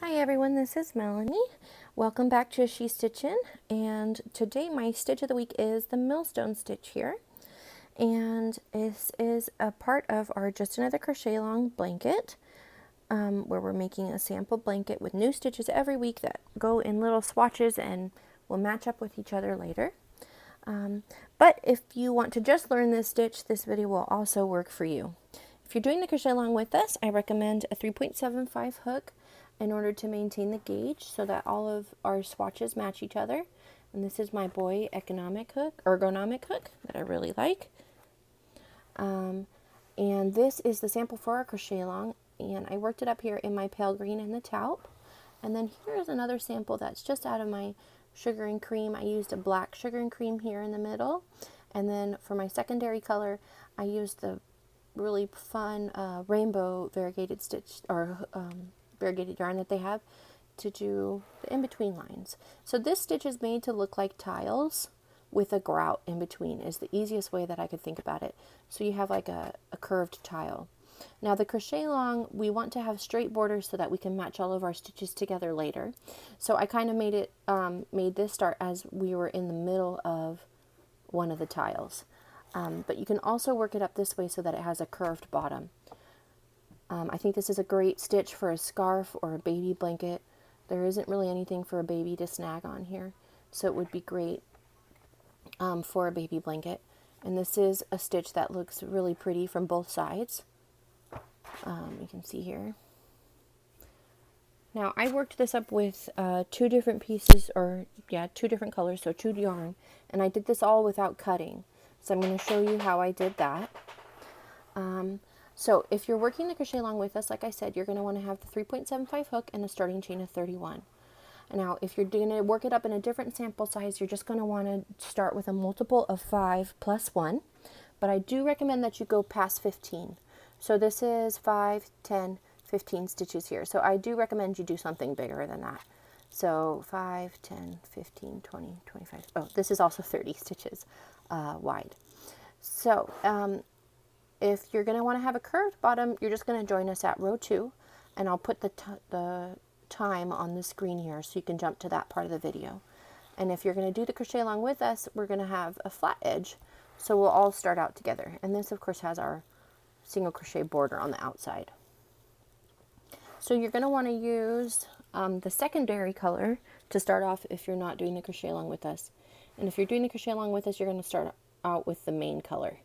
Hi everyone, this is Melanie. Welcome back to She Stitchin', and today my stitch of the week is the Millstone stitch here. And this is a part of our Just Another Crochet Along blanket, where we're making a sample blanket with new stitches every week that go in little swatches and will match up with each other later. But if you want to just learn this stitch, this video will also work for you. If you're doing the crochet along with us, I recommend a 3.75 hook in order to maintain the gauge so that all of our swatches match each other. And this is my boye ergonomic hook that I really like. And this is the sample for our crochet along, and I worked it up here in my pale green and the taupe. And then here's another sample that's just out of my sugar and cream. I used a black sugar and cream here in the middle, and then for my secondary color I used the really fun rainbow variegated stitch or variegated yarn that they have to do the in-between lines. So this stitch is made to look like tiles with a grout in between is the easiest way that I could think about it. So you have like a curved tile. Now the crochet along, we want to have straight borders so that we can match all of our stitches together later. So I kind of made it, made this start as we were in the middle of one of the tiles. But you can also work it up this way so that it has a curved bottom. I think this is a great stitch for a scarf or a baby blanket. There isn't really anything for a baby to snag on here, so it would be great for a baby blanket. And this is a stitch that looks really pretty from both sides. You can see here. Now I worked this up with two different pieces, or two different colors, so two yarn, and I did this all without cutting. So I'm going to show you how I did that. So if you're working the crochet along with us, like I said, you're going to want to have the 3.75 hook and a starting chain of 31. Now, if you're going to work it up in a different sample size, you're just going to want to start with a multiple of 5 plus 1. But I do recommend that you go past 15. So this is 5, 10, 15 stitches here. So I do recommend you do something bigger than that. So 5, 10, 15, 20, 25. Oh, this is also 30 stitches wide. So if you're going to want to have a curved bottom, you're just going to join us at row 2, and I'll put the time on the screen here so you can jump to that part of the video. And if you're going to do the crochet along with us, we're going to have a flat edge, so we'll all start out together. And this of course has our single crochet border on the outside. So you're going to want to use the secondary color to start off if you're not doing the crochet along with us. And if you're doing the crochet along with us, you're going to start out with the main color.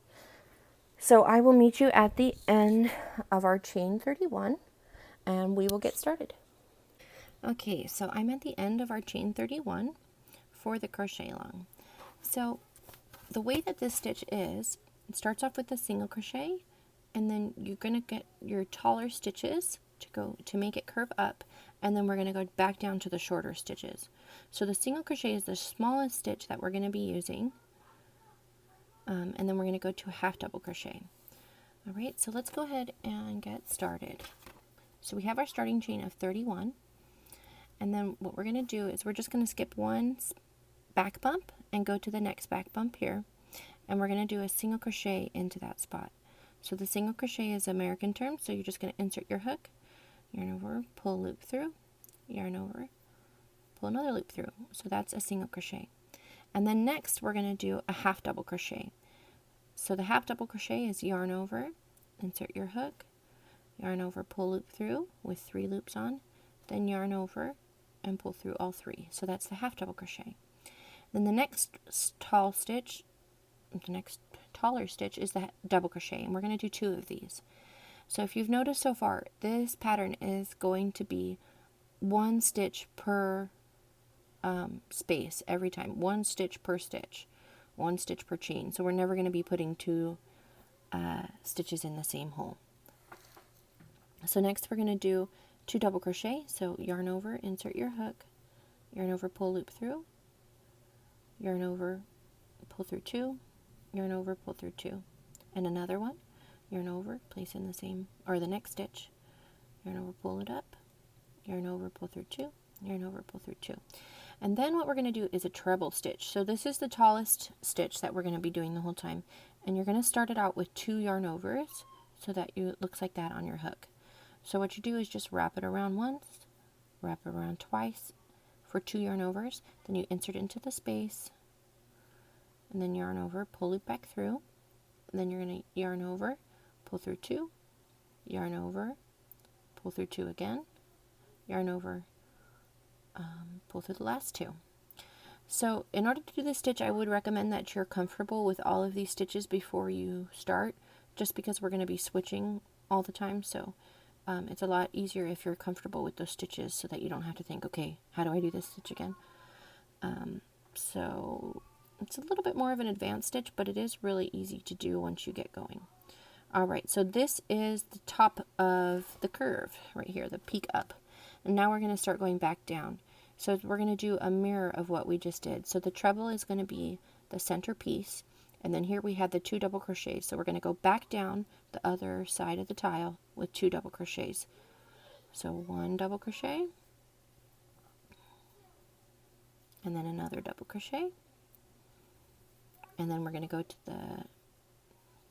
So I will meet you at the end of our chain 31 and we will get started. Okay, so I'm at the end of our chain 31 for the crochet along. So the way that this stitch is, it starts off with a single crochet, and then you're going to get your taller stitches to make it curve up, and then we're going to go back down to the shorter stitches. So the single crochet is the smallest stitch that we're going to be using. And then we're going to go to a half double crochet. All right, so let's go ahead and get started. So we have our starting chain of 31, and then what we're going to do is we're just going to skip one back bump and go to the next back bump here, and we're going to do a single crochet into that spot. So the single crochet is American term, so you're just going to insert your hook, yarn over, pull a loop through, yarn over, pull another loop through. So that's a single crochet. And then next we're going to do a half double crochet. So the half double crochet is yarn over, insert your hook, yarn over, pull loop through with 3 loops on, then yarn over and pull through all 3. So that's the half double crochet. Then the next taller stitch is the double crochet, and we're going to do 2 of these. So if you've noticed so far, this pattern is going to be 1 stitch per space every time, 1 stitch per stitch, 1 stitch per chain. So we're never going to be putting 2 stitches in the same hole. So next we're going to do 2 double crochet. So yarn over, insert your hook, yarn over, pull loop through, yarn over, pull through 2, yarn over, pull through 2, and another one, yarn over, place in the same or the next stitch, yarn over, pull it up, yarn over, pull through 2, yarn over, pull through 2. And then what we're going to do is a treble stitch. So this is the tallest stitch that we're going to be doing the whole time. And you're going to start it out with 2 yarn overs so that it looks like that on your hook. So what you do is just wrap it around once, wrap it around twice for 2 yarn overs, then you insert into the space, and then yarn over, pull loop back through, and then you're going to yarn over, pull through 2, yarn over, pull through 2 again, yarn over, pull through the last 2. So in order to do this stitch, I would recommend that you're comfortable with all of these stitches before you start, just because we're going to be switching all the time. So it's a lot easier if you're comfortable with those stitches, so that you don't have to think, okay, how do I do this stitch again? So it's a little bit more of an advanced stitch, but it is really easy to do once you get going. Alright, so this is the top of the curve right here, the peak up. And now we're going to start going back down. So we're going to do a mirror of what we just did. So the treble is going to be the center piece, and then here we have the 2 double crochets. So we're going to go back down the other side of the tile with 2 double crochets. So 1 double crochet, and then another double crochet, and then we're going to go to the,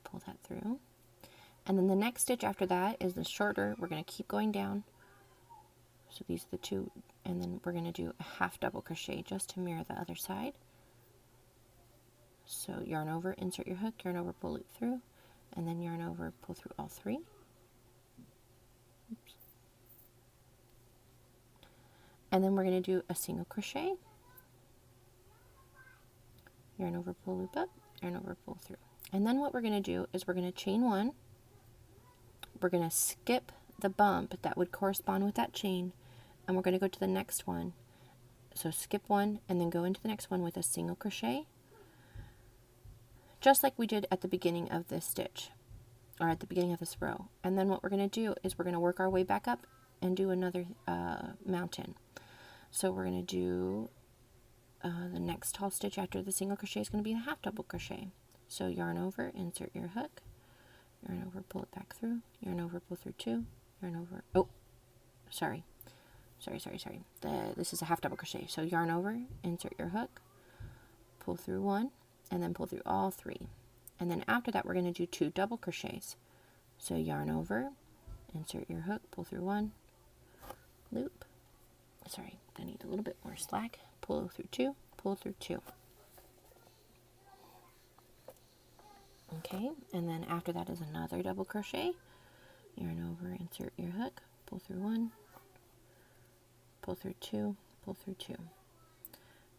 pull that through, and then the next stitch after that is the shorter. We're going to keep going down. So these are the 2, and then we're going to do a half double crochet just to mirror the other side. So yarn over, insert your hook, yarn over, pull loop through, and then yarn over, pull through all 3. Oops. And then we're going to do a single crochet, yarn over, pull loop up, yarn over, pull through. And then what we're going to do is we're going to chain 1, we're going to skip the bump that would correspond with that chain, and we're going to go to the next one. So skip 1 and then go into the next one with a single crochet, just like we did at the beginning of this stitch, or at the beginning of this row. And then what we're going to do is we're going to work our way back up and do another mountain. So we're going to do the next tall stitch after the single crochet is going to be a half double crochet. So yarn over, insert your hook, yarn over, pull it back through, yarn over, pull through 2, yarn over, oh, sorry, this is a half double crochet. So yarn over, insert your hook, pull through 1, and then pull through all 3. And then after that, we're going to do 2 double crochets. So yarn over, insert your hook, pull through 1, loop, sorry, I need a little bit more slack, pull through 2, pull through 2. Okay, and then after that is another double crochet, yarn over, insert your hook, pull through 1, pull through 2, pull through 2.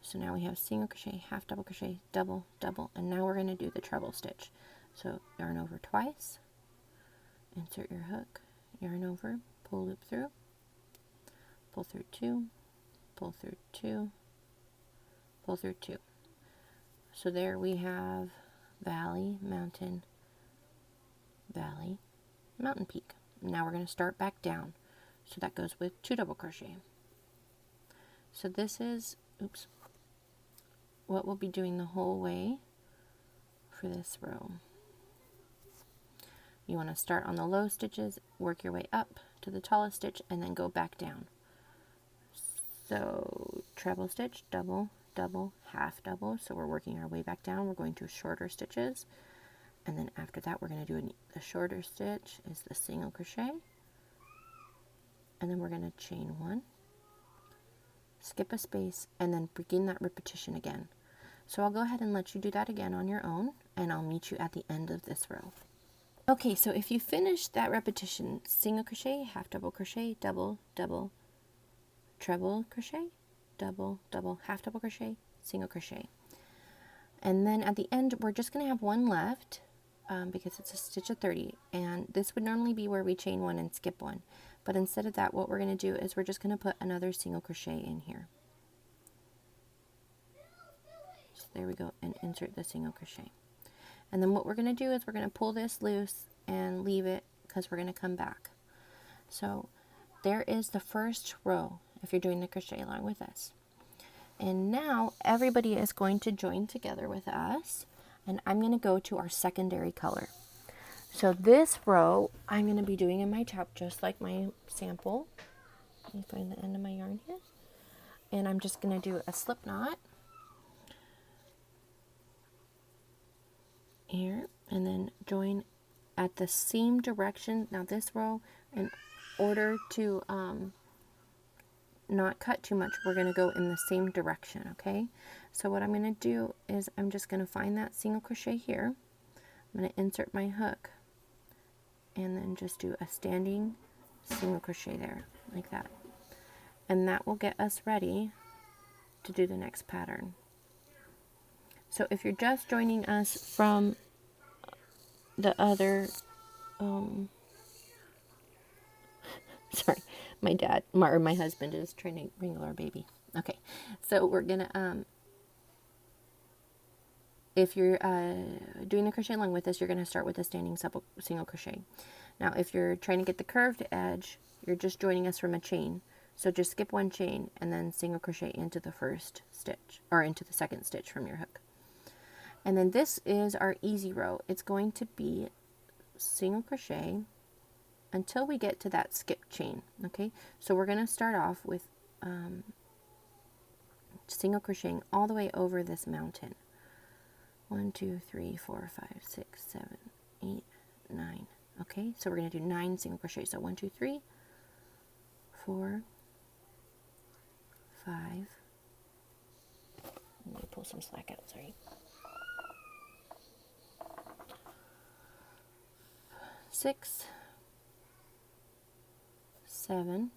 So now we have single crochet, half double crochet, double, double, and now we're going to do the treble stitch. So yarn over twice, insert your hook, yarn over, pull loop through, pull through 2, pull through 2, pull through 2. So there we have valley, mountain, valley, mountain peak. Now we're going to start back down. So that goes with 2 double crochet. So this is, oops, what we'll be doing the whole way for this row. You want to start on the low stitches, work your way up to the tallest stitch, and then go back down. So treble stitch, double, double, half double. So we're working our way back down. We're going to shorter stitches, and then after that we're going to do the shorter stitch is the single crochet, and then we're going to chain 1, skip a space, and then begin that repetition again. So I'll go ahead and let you do that again on your own, and I'll meet you at the end of this row. Okay, so if you finish that repetition, single crochet, half double crochet, double, double, treble crochet, double, double, half double crochet, single crochet. And then at the end, we're just going to have 1 left because it's a stitch of 30. And this would normally be where we chain 1 and skip 1. But instead of that, what we're going to do is we're just going to put another single crochet in here. So there we go, and insert the single crochet. And then what we're going to do is we're going to pull this loose and leave it because we're going to come back. So there is the first row if you're doing the crochet along with us. And now everybody is going to join together with us, and I'm going to go to our secondary color. So this row I'm going to be doing in my top just like my sample. Let me find the end of my yarn here. And I'm just going to do a slip knot here and then join at the same direction. Now this row, in order to not cut too much, we're going to go in the same direction, okay? So what I'm going to do is I'm just going to find that single crochet here. I'm going to insert my hook and then just do a standing single crochet there, like that. And that will get us ready to do the next pattern. So if you're just joining us from the other, sorry, my husband is trying to wrangle our baby. Okay, so we're gonna, if you're doing the crochet along with us, you're gonna start with a standing single crochet. Now, if you're trying to get the curved edge, you're just joining us from a chain. So just skip one chain and then single crochet into the first stitch, or into the second stitch from your hook. And then this is our easy row. It's going to be single crochet until we get to that skip chain, okay? So we're going to start off with single crocheting all the way over this mountain. 1, 2, 3, 4, 5, 6, 7, 8, 9. Okay, so we're going to do 9 single crochets. So 1, 2, 3, 4, 5. Let me pull some slack out, sorry. 6, 7,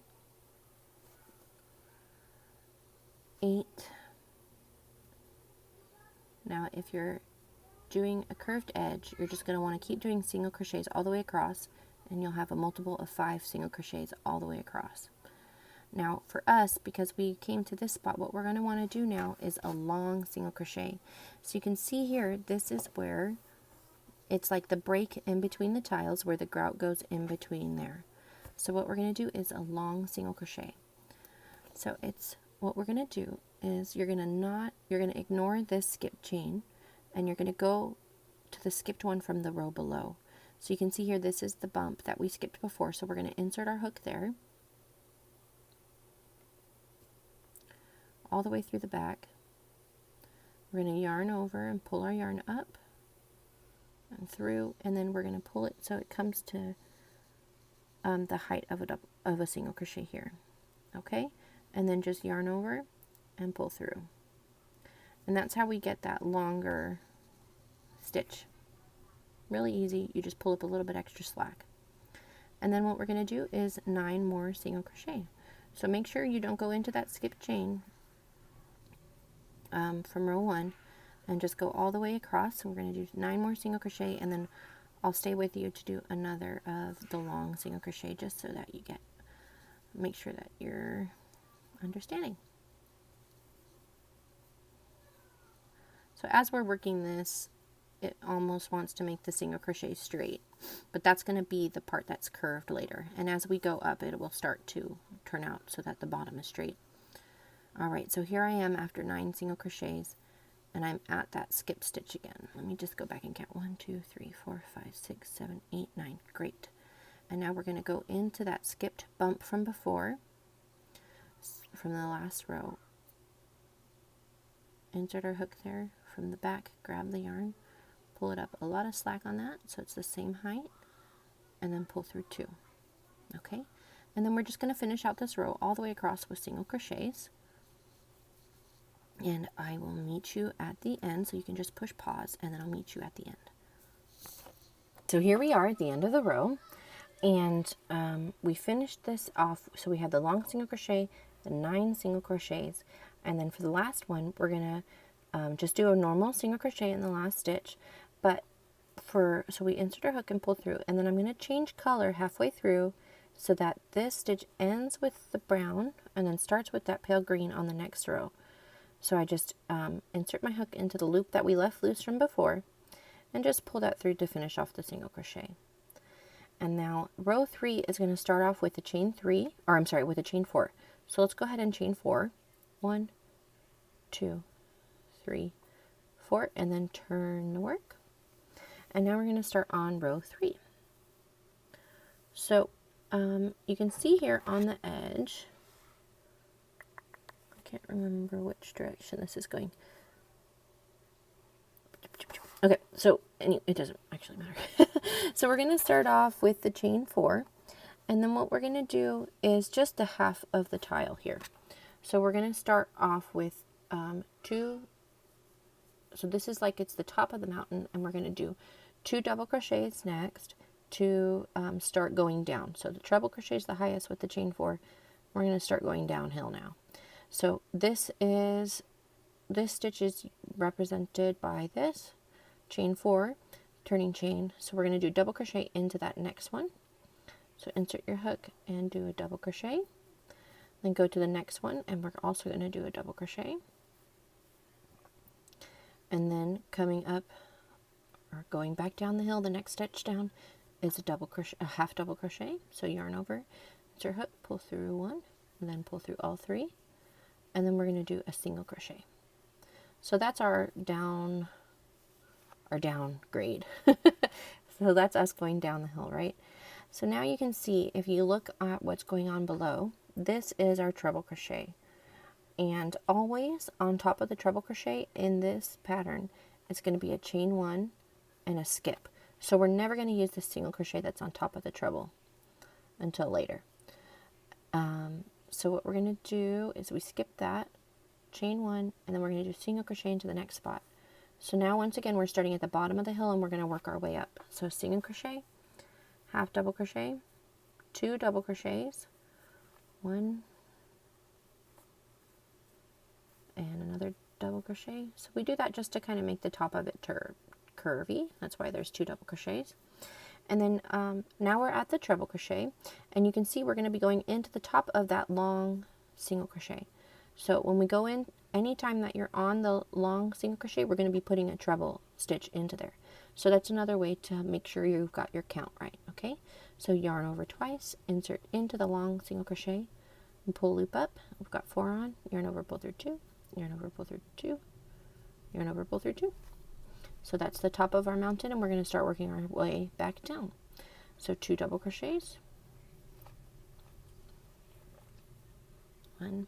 8. Now if you're doing a curved edge, you're just going to want to keep doing single crochets all the way across, and you'll have a multiple of 5 single crochets all the way across. Now for us, because we came to this spot, what we're going to want to do now is a long single crochet. So you can see here, this is where it's like the break in between the tiles where the grout goes in between there. So what we're going to do is a long single crochet. So it's what we're going to do is you're going to ignore this skip chain, and you're going to go to the skipped one from the row below. So you can see here, this is the bump that we skipped before. So we're going to insert our hook there, all the way through the back. We're going to yarn over and pull our yarn up and through, and then we're going to pull it so it comes to the height of a single crochet here, okay? And then just yarn over and pull through. And that's how we get that longer stitch. Really easy. You just pull up a little bit extra slack. And then what we're going to do is 9 more single crochet. So make sure you don't go into that skip chain from row 1 and just go all the way across. So we're going to do 9 more single crochet, and then I'll stay with you to do another of the long single crochet, just so that you make sure that you're understanding. So as we're working this, it almost wants to make the single crochet straight, but that's going to be the part that's curved later. And as we go up, it will start to turn out so that the bottom is straight. All right, so here I am after 9 single crochets, and I'm at that skip stitch again. Let me just go back and count. 1, 2, 3, 4, 5, 6, 7, 8, 9. Great. And now we're going to go into that skipped bump from before, from the last row. Insert our hook there from the back, grab the yarn, pull it up, a lot of slack on that so it's the same height, and then pull through 2. Okay, and then we're just going to finish out this row all the way across with single crochets, and I will meet you at the end. So you can just push pause, and then I'll meet you at the end. So here we are at the end of the row, and we finished this off. So we had the long single crochet, the 9 single crochets, and then for the last one we're gonna just do a normal single crochet in the last stitch, so we insert our hook and pull through, and then I'm going to change color halfway through so that this stitch ends with the brown and then starts with that pale green on the next row. So I just insert my hook into the loop that we left loose from before and just pull that through to finish off the single crochet. And now row 3 is going to start off with a chain 3, or I'm sorry, with a chain 4. So let's go ahead and chain 4. 1, 2, 3, 4, and then turn the work. And now we're going to start on row 3. So you can see here on the edge, I can't remember which direction this is going. Okay, so it doesn't actually matter. So we're going to start off with the chain 4, And then what we're going to do is just the half of the tile here. So we're going to start off with 2, so this is like it's the top of the mountain, and we're going to do 2 double crochets next to start going down. So the treble crochet is the highest with the chain 4. We're going to start going downhill now. So this stitch is represented by this chain 4 turning chain. So we're going to do double crochet into that next one. So insert your hook and do a double crochet. Then go to the next one, and we're also going to do a double crochet. And then coming up or going back down the hill, the next stitch down is a double crochet, a half double crochet. So yarn over, insert hook, pull through 1, and then pull through all 3, and then we're going to do a single crochet. So that's our down grade. So that's us going down the hill, right? So now you can see, if you look at what's going on below, this is our treble crochet. And always on top of the treble crochet in this pattern, it's going to be a chain 1 and a skip. So we're never going to use the single crochet that's on top of the treble until later. So what we're going to do is we skip that, chain 1, and then we're going to do single crochet into the next spot. So now once again we're starting at the bottom of the hill, and we're going to work our way up. So single crochet, half double crochet, 2 double crochets, 1 and another double crochet. So we do that just to kind of make the top of it curvy. That's why there's 2 double crochets. And then now we're at the treble crochet, and you can see we're going to be going into the top of that long single crochet. So when we go in, anytime that you're on the long single crochet, we're going to be putting a treble stitch into there. So that's another way to make sure you've got your count right, okay? So yarn over twice, insert into the long single crochet, and pull loop up. We've got 4 on, yarn over, pull through 2, yarn over, pull through 2, yarn over, pull through 2. So that's the top of our mountain, and we're going to start working our way back down. So 2 double crochets, 1,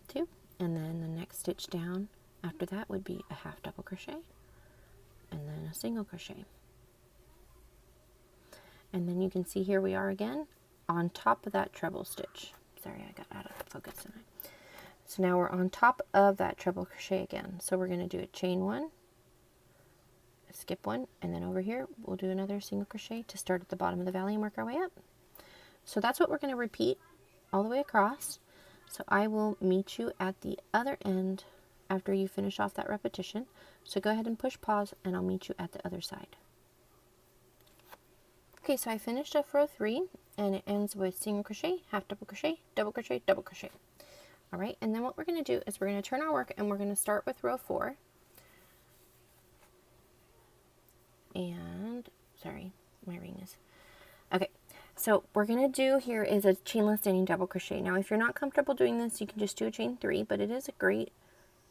2, and then the next stitch down after that would be a half double crochet, and then a single crochet. And then you can see here we are again on top of that treble stitch. Sorry, I got out of focus tonight. So now we're on top of that treble crochet again. So we're going to do a chain 1, a skip 1, and then over here we'll do another single crochet to start at the bottom of the valley and work our way up. So that's what we're going to repeat all the way across. So I will meet you at the other end after you finish off that repetition. So go ahead and push pause, and I'll meet you at the other side. Okay, so I finished up row 3, and it ends with single crochet, half double crochet, double crochet, double crochet. All right, and then what we're going to do is we're going to turn our work, and we're going to start with row 4. And, sorry, my ring is, okay. So we're going to do here is a chainless standing double crochet. Now, if you're not comfortable doing this, you can just do a chain 3, but it is a great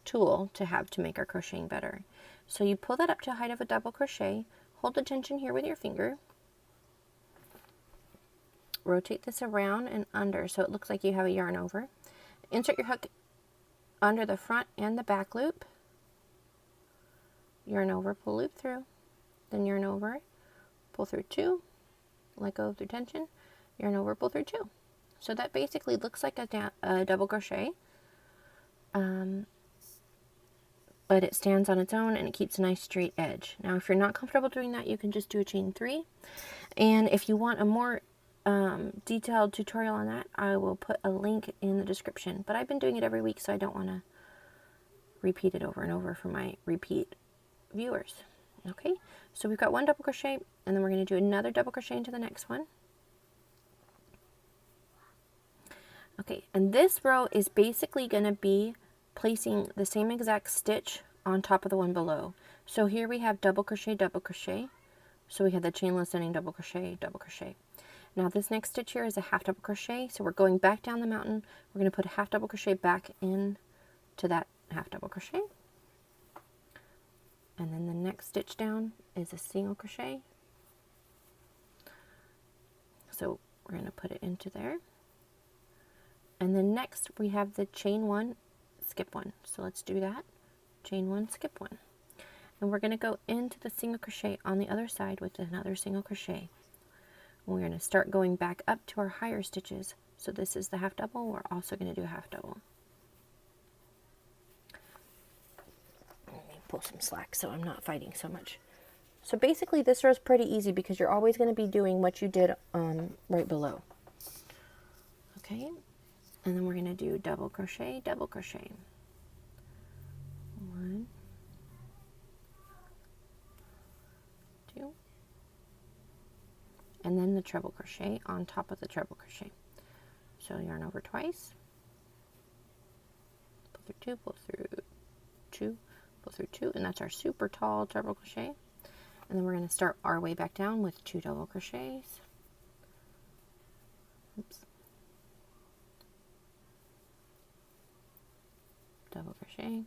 tool to have to make our crocheting better. So you pull that up to a height of a double crochet, hold the tension here with your finger, rotate this around and under so it looks like you have a yarn over. Insert your hook under the front and the back loop, yarn over, pull loop through, then yarn over, pull through 2, let go through tension, yarn over, pull through 2. So that basically looks like a double crochet, but it stands on its own and it keeps a nice straight edge. Now if you're not comfortable doing that, you can just do a chain 3, and if you want a more detailed tutorial on that, I will put a link in the description, but I've been doing it every week, so I don't want to repeat it over and over for my repeat viewers. Okay, so we've got 1 double crochet, and then we're going to do another double crochet into the next one. Okay, and this row is basically going to be placing the same exact stitch on top of the one below. So here we have double crochet, so we have the chainless standing double crochet, double crochet. Now this next stitch here is a half double crochet, so we're going back down the mountain. We're going to put a half double crochet back in to that half double crochet, and then the next stitch down is a single crochet. So we're going to put it into there, and then next we have the chain 1, skip 1. So let's do that, chain 1, skip 1, and we're going to go into the single crochet on the other side with another single crochet. We're going to start going back up to our higher stitches. So this is the half double. We're also going to do a half double. Let me pull some slack so I'm not fighting so much. So basically this row is pretty easy because you're always going to be doing what you did right below. Okay, and then we're going to do double crochet, 1, 2, and then the treble crochet on top of the treble crochet. So yarn over twice, pull through 2, pull through 2, pull through 2, and that's our super tall treble crochet. And then we're going to start our way back down with 2 double crochets. Oops. Double crochet.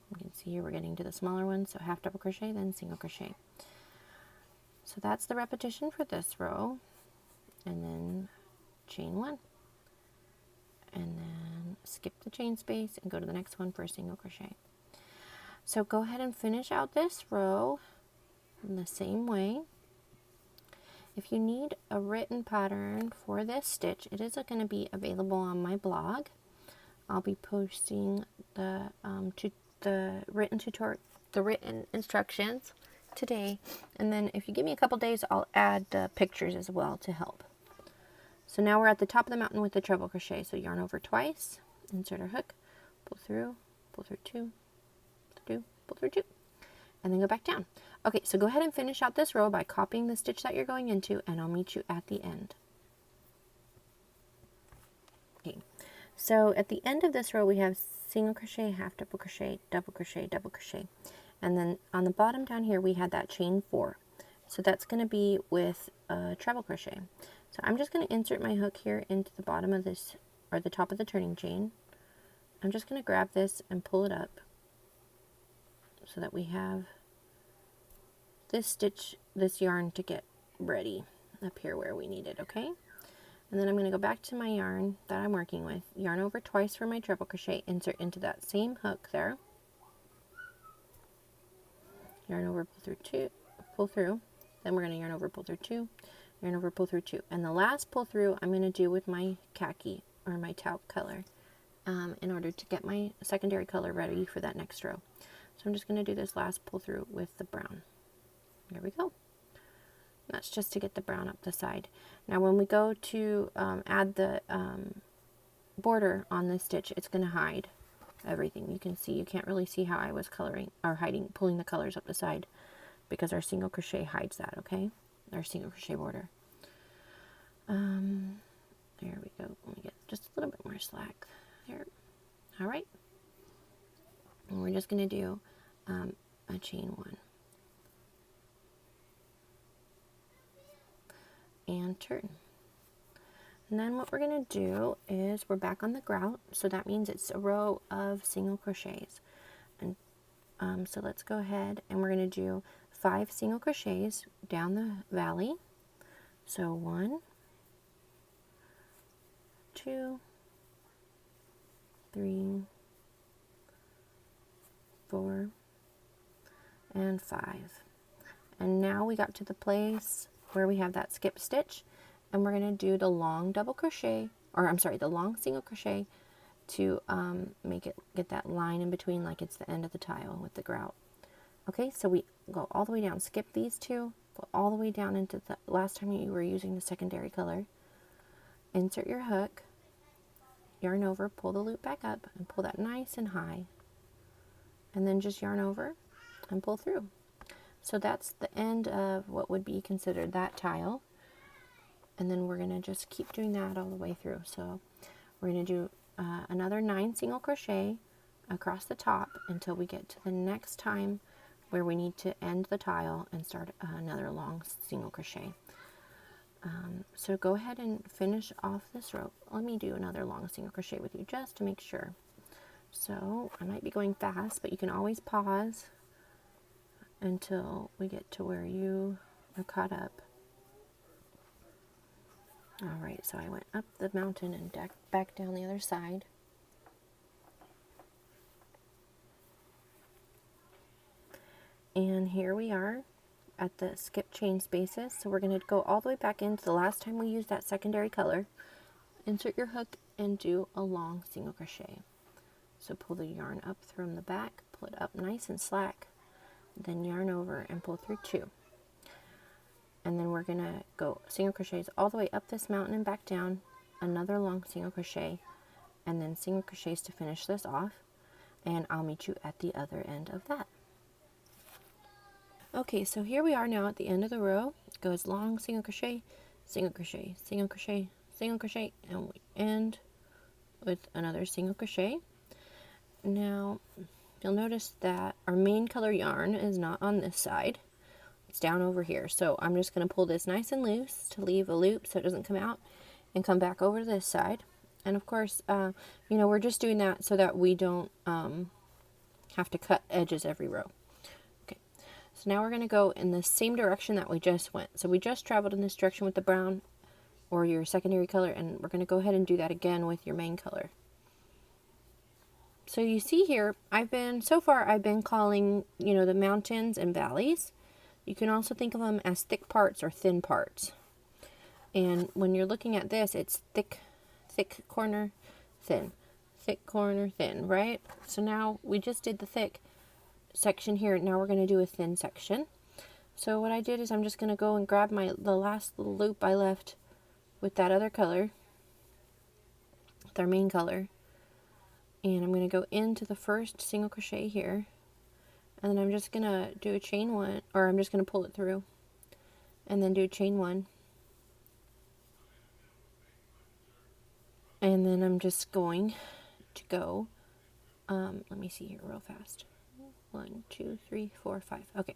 You can see here we're getting to the smaller one, so half double crochet, then single crochet. So that's the repetition for this row, and then chain 1, and then skip the chain space and go to the next one for a single crochet. So go ahead and finish out this row in the same way. If you need a written pattern for this stitch, it is going to be available on my blog. I'll be posting the written instructions today, and then if you give me a couple days, I'll add the pictures as well to help. So now we're at the top of the mountain with the treble crochet. So yarn over twice, insert our hook, pull through 2, pull through 2, and then go back down. Okay, so go ahead and finish out this row by copying the stitch that you're going into, and I'll meet you at the end. Okay, so at the end of this row we have single crochet, half double crochet, double crochet, double crochet, and then on the bottom down here we had that chain 4. So that's going to be with a treble crochet. So I'm just going to insert my hook here into the bottom of this, or the top of the turning chain. I'm just going to grab this and pull it up so that we have this stitch, this yarn to get ready up here where we need it, okay? And then I'm going to go back to my yarn that I'm working with, yarn over twice for my treble crochet, insert into that same hook there, yarn over, pull through, then we're going to yarn over, pull through 2, yarn over, pull through 2, and the last pull through I'm going to do with my khaki or my taupe color in order to get my secondary color ready for that next row. So I'm just going to do this last pull through with the brown. There we go. That's just to get the brown up the side. Now when we go to add the border on this stitch, it's going to hide everything. You can see, you can't really see how I was coloring or pulling the colors up the side because our single crochet hides that, okay? Our single crochet border. There we go. Let me get just a little bit more slack there. All right. And we're just going to do a chain 1. And turn. And then what we're going to do is we're back on the grout, so that means it's a row of single crochets. And so let's go ahead and we're going to do 5 single crochets down the valley. So 1, 2, 3, 4, and 5. And now we got to the place where we have that skip stitch, and we're going to do the long double crochet, or I'm sorry, the long single crochet to get that line in between like it's the end of the tile with the grout. Okay, so we go all the way down, skip these 2, go all the way down into the last time you were using the secondary color, insert your hook, yarn over, pull the loop back up, and pull that nice and high, and then just yarn over and pull through. So that's the end of what would be considered that tile, and then we're going to just keep doing that all the way through. So we're going to do another 9 single crochet across the top until we get to the next time where we need to end the tile and start another long single crochet. So go ahead and finish off this row. Let me do another long single crochet with you just to make sure. So I might be going fast, but you can always pause until we get to where you are caught up. Alright, so I went up the mountain and back down the other side. And here we are at the skip chain spaces. So we're going to go all the way back into the last time we used that secondary color. Insert your hook and do a long single crochet. So pull the yarn up from the back, pull it up nice and slack, then yarn over and pull through 2. And then we're going to go single crochets all the way up this mountain and back down, another long single crochet, and then single crochets to finish this off. And I'll meet you at the other end of that. Okay, so here we are now at the end of the row. It goes long single crochet, single crochet, single crochet, single crochet, and we end with another single crochet. Now, you'll notice that our main color yarn is not on this side. It's down over here. So I'm just going to pull this nice and loose to leave a loop so it doesn't come out, and come back over to this side. And of course, you know, we're just doing that so that we don't have to cut edges every row. Okay, so now we're going to go in the same direction that we just went. So we just traveled in this direction with the brown or your secondary color, and we're going to go ahead and do that again with your main color. So you see here, so far I've been calling, you know, the mountains and valleys. You can also think of them as thick parts or thin parts. And when you're looking at this, it's thick corner, thin, thick corner, thin, right? So now we just did the thick section here. Now we're going to do a thin section. So what I did is I'm just going to go and grab the last little loop I left with that other color, with our main color. And I'm going to go into the first single crochet here, and then I'm just going to do a chain 1, or I'm just going to pull it through, and then do a chain 1, and then I'm just going to go, let me see here real fast, 1, 2, 3, 4, 5, okay.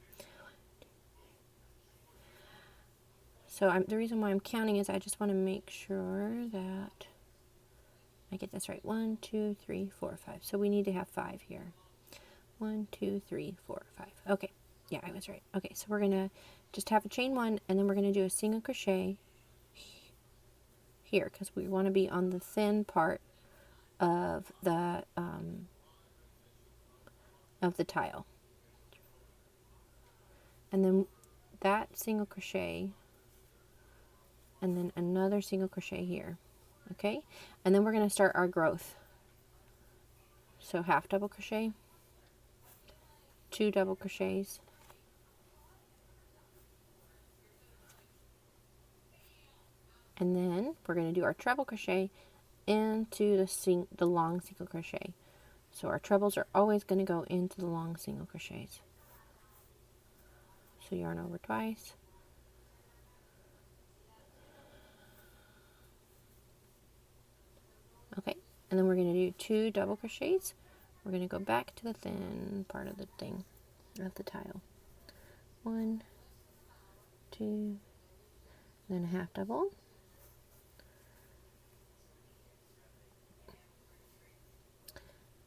So the reason why I'm counting is I just want to make sure that I get this right. 1, 2, 3, 4, 5. So we need to have 5 here. 1, 2, 3, 4, 5. Okay. Yeah, I was right. Okay, so we're going to just have a chain 1, and then we're going to do a single crochet here, because we want to be on the thin part of the tile. And then that single crochet, and then another single crochet here. Okay, and then we're going to start our growth. So half double crochet, 2 double crochets, and then we're going to do our treble crochet into the long single crochet. So our trebles are always going to go into the long single crochets. So yarn over twice, okay, and then we're going to do 2 double crochets. We're going to go back to the thin part of the thing, of the tile. 1, 2, then a half double,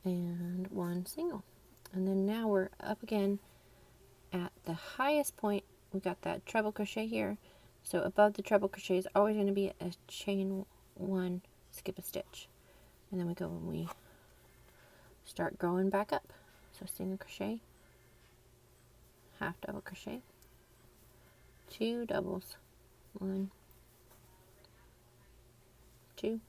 and 1 single. And then now we're up again at the highest point. We got that treble crochet here. So above the treble crochet is always going to be a chain 1, skip a stitch. And then we go and we start growing back up. So single crochet, half double crochet, 2 doubles, 1, 2,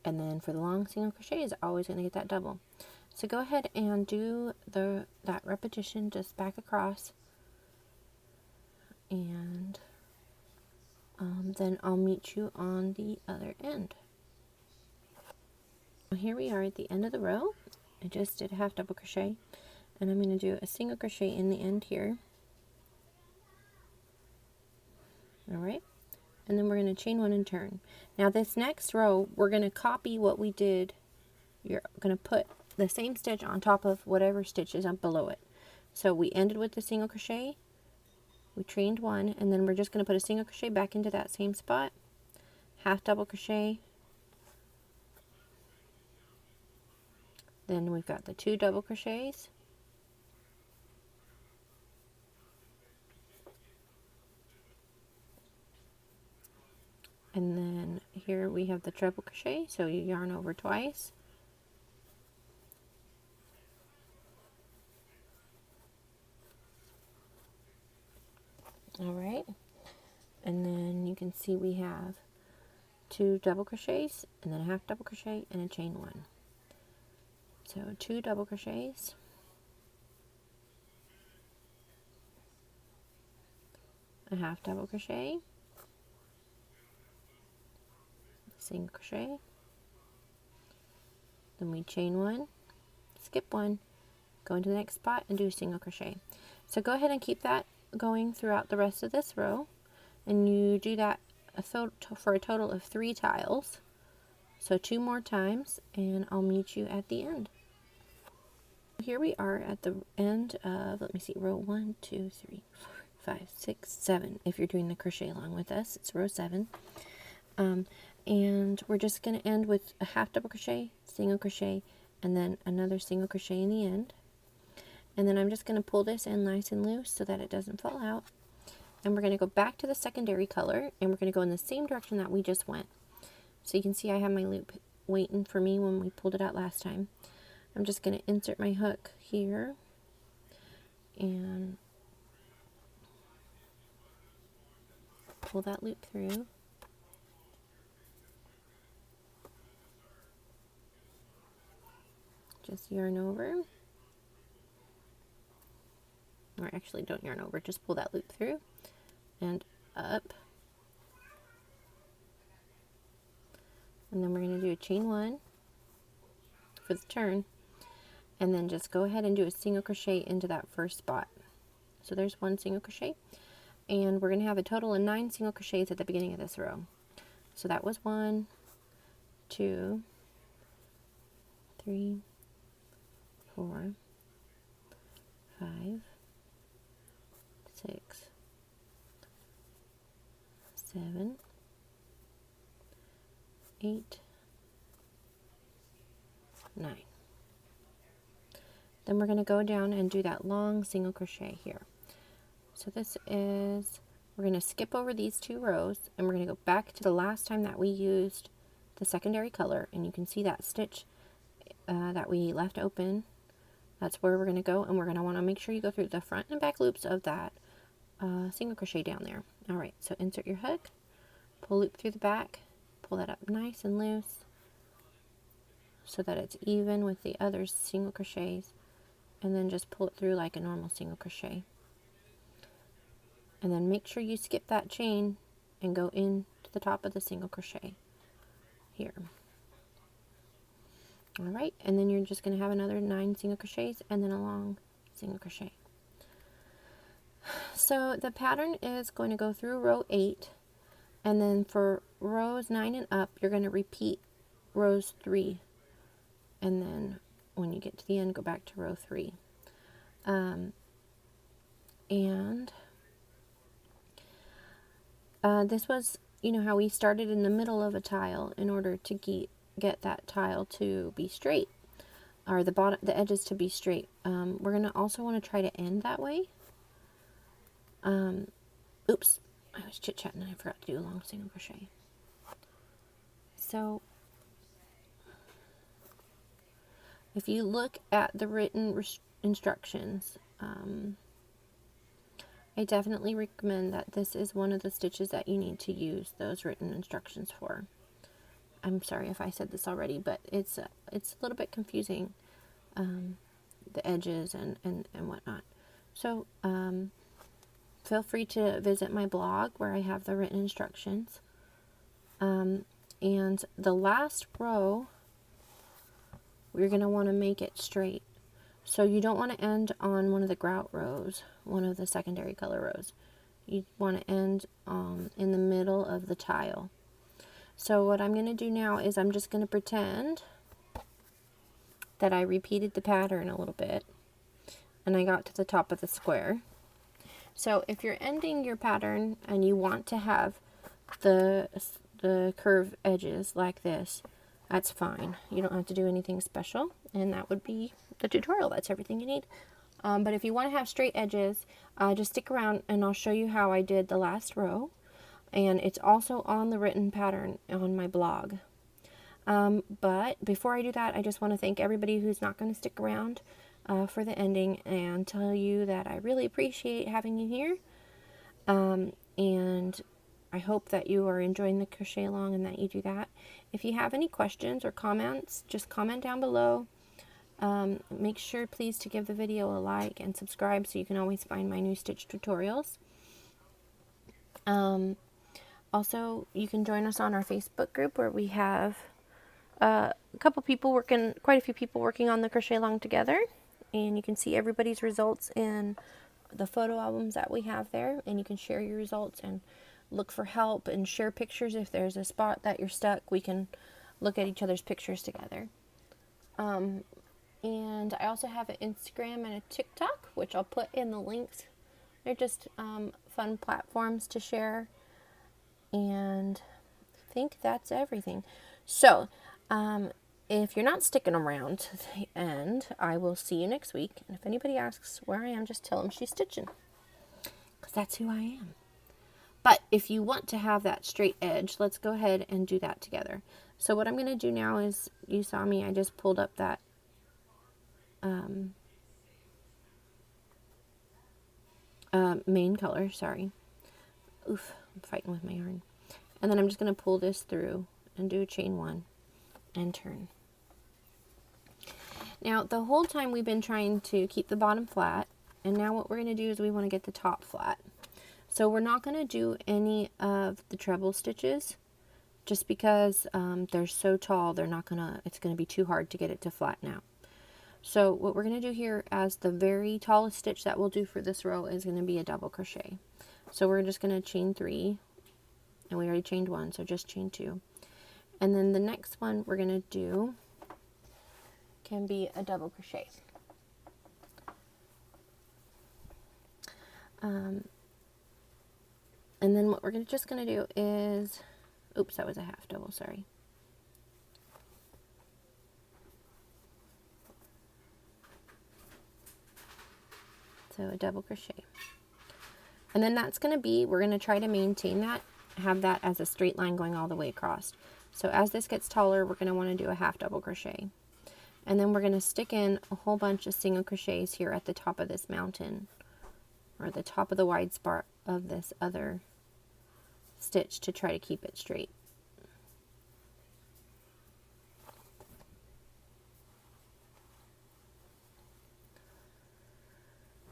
and then for the long single crochet is always going to get that double. So go ahead and do that repetition just back across, and then I'll meet you on the other end. Here we are at the end of the row. I just did a half double crochet, and I'm going to do a single crochet in the end here. Alright, and then we're going to chain 1 and turn. Now this next row, we're going to copy what we did. You're going to put the same stitch on top of whatever stitch is up below it. So we ended with the single crochet, we chained 1, and then we're just going to put a single crochet back into that same spot, half double crochet, then we've got the 2 double crochets, and then here we have the treble crochet, so you yarn over twice, All right, and then you can see we have 2 double crochets and then a half double crochet and a chain 1. So 2 double crochets, a half double crochet, single crochet, then we chain 1, skip 1, go into the next spot and do a single crochet. So go ahead and keep that going throughout the rest of this row, and you do that for a total of 3 tiles. So 2 more times, and I'll meet you at the end. Here we are at the end of, let me see, row 1, 2, 3, 4, 5, 6, 7. If you're doing the crochet along with us, it's row 7. And we're just going to end with a half double crochet, single crochet, and then another single crochet in the end. And then I'm just going to pull this in nice and loose so that it doesn't fall out. And we're going to go back to the secondary color, and we're going to go in the same direction that we just went. So you can see I have my loop waiting for me when we pulled it out last time. I'm just going to insert my hook here and pull that loop through. Just yarn over. Or actually, don't yarn over, just pull that loop through and up. And then we're going to do a chain 1 for the turn, and then just go ahead and do a single crochet into that first spot. So there's 1 single crochet, and we're going to have a total of 9 single crochets at the beginning of this row. So that was 1, 2, 3, 4, 5, 6, 7, 8, 9. Then we're going to go down and do that long single crochet here. So this is, we're going to skip over these 2 rows, and we're going to go back to the last time that we used the secondary color, and you can see that stitch that we left open. That's where we're going to go, and we're going to want to make sure you go through the front and back loops of that single crochet down there. Alright, so insert your hook, pull loop through the back, pull that up nice and loose so that it's even with the other single crochets, and then just pull it through like a normal single crochet. And then make sure you skip that chain and go in to the top of the single crochet here. Alright, and then you're just going to have another 9 single crochets and then a long single crochet. So the pattern is going to go through row 8, and then for rows 9 and up, you're going to repeat rows 3, and then when you get to the end, go back to row 3. This was, you know, how we started in the middle of a tile in order to get that tile to be straight, or the edges to be straight. We're going to also want to try to end that way. Oops, I was chit-chatting and I forgot to do a long single crochet. So if you look at the written instructions, I definitely recommend that this is one of the stitches that you need to use those written instructions for. I'm sorry if I said this already, but it's a little bit confusing, the edges and whatnot. So feel free to visit my blog where I have the written instructions. And the last row, we're going to want to make it straight. So you don't want to end on one of the grout rows, one of the secondary color rows. You want to end in the middle of the tile. So what I'm going to do now is I'm just going to pretend that I repeated the pattern a little bit and I got to the top of the square. So if you're ending your pattern and you want to have the curved edges like this, that's fine. You don't have to do anything special, and that would be the tutorial. That's everything you need. But if you want to have straight edges, just stick around and I'll show you how I did the last row. And it's also on the written pattern on my blog. But before I do that, I just want to thank everybody who's not going to stick around for the ending and tell you that I really appreciate having you here. And I hope that you are enjoying the crochet along and that you do that. If you have any questions or comments, just comment down below. Make sure please to give the video a like and subscribe so you can always find my new stitch tutorials. Also, you can join us on our Facebook group where we have quite a few people working on the crochet along together, and you can see everybody's results in the photo albums that we have there, and you can share your results and look for help and share pictures. If there's a spot that you're stuck, we can look at each other's pictures together. And I also have an Instagram and a TikTok, which I'll put in the links. They're just fun platforms to share. And I think that's everything. So, if you're not sticking around to the end, I will see you next week. And if anybody asks where I am, just tell them she's stitching. Because that's who I am. But if you want to have that straight edge, let's go ahead and do that together. So what I'm going to do now is, you saw me, I just pulled up that main color, sorry. Oof, I'm fighting with my yarn. And then I'm just going to pull this through and do a chain 1 and turn. Now, the whole time we've been trying to keep the bottom flat, and now what we're going to do is we want to get the top flat. So we're not going to do any of the treble stitches just because they're so tall, it's going to be too hard to get it to flatten out. So what we're going to do here as the very tallest stitch that we'll do for this row is going to be a double crochet. So we're just going to chain 3, and we already chained 1, so just chain 2. And then the next one we're going to do can be a double crochet. And then what we're just going to do is, oops, that was a half double, sorry. So a double crochet. And then that's going to be, we're going to try to maintain that, have that as a straight line going all the way across. So as this gets taller, we're going to want to do a half double crochet. And then we're going to stick in a whole bunch of single crochets here at the top of this mountain, or the top of the wide spot of this other stitch to try to keep it straight.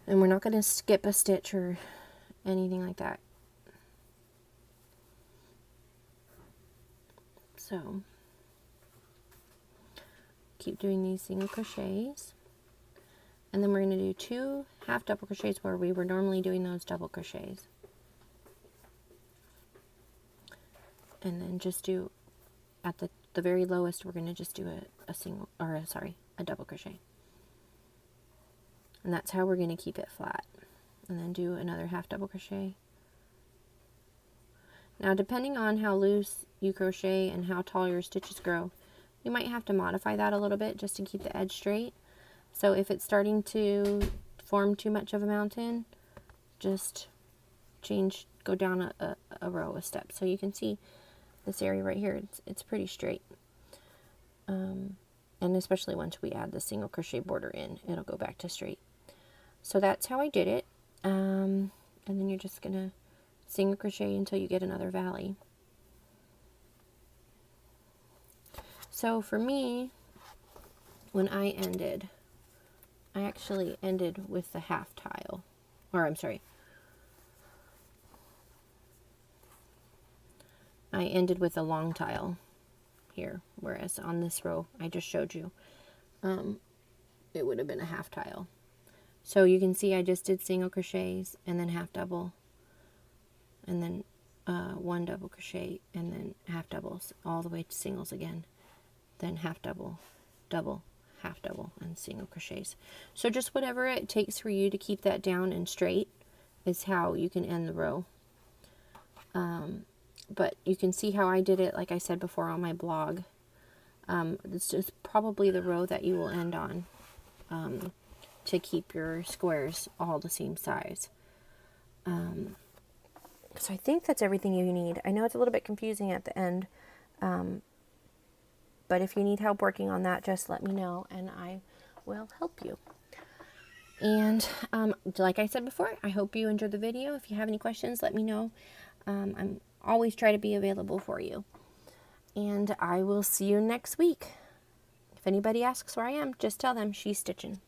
And we're not going to skip a stitch or anything like that. So keep doing these single crochets, and then we're going to do 2 half double crochets where we were normally doing those double crochets, and then just do at the very lowest, we're going to just do a double crochet, and that's how we're going to keep it flat. And then do another half double crochet. Now, depending on how loose you crochet and how tall your stitches grow, you might have to modify that a little bit just to keep the edge straight. So if it's starting to form too much of a mountain, just go down a row of steps. So you can see this area right here, it's pretty straight. And especially once we add the single crochet border in, it'll go back to straight. So that's how I did it. And then you're just going to single crochet until you get another valley. So for me, when I ended, I actually ended with the half tile, or I'm sorry, I ended with a long tile here, whereas on this row I just showed you, it would have been a half tile. So you can see I just did single crochets and then half double, and then 1 double crochet, and then half doubles all the way to singles again, then half double, double, half double, and single crochets. So just whatever it takes for you to keep that down and straight is how you can end the row. But you can see how I did it, like I said before, on my blog. This is probably the row that you will end on, to keep your squares all the same size. So I think that's everything you need. I know it's a little bit confusing at the end, but if you need help working on that, just let me know and I will help you. And like I said before, I hope you enjoyed the video. If you have any questions, let me know. I'm always try to be available for you. And I will see you next week. If anybody asks where I am, just tell them she's stitching.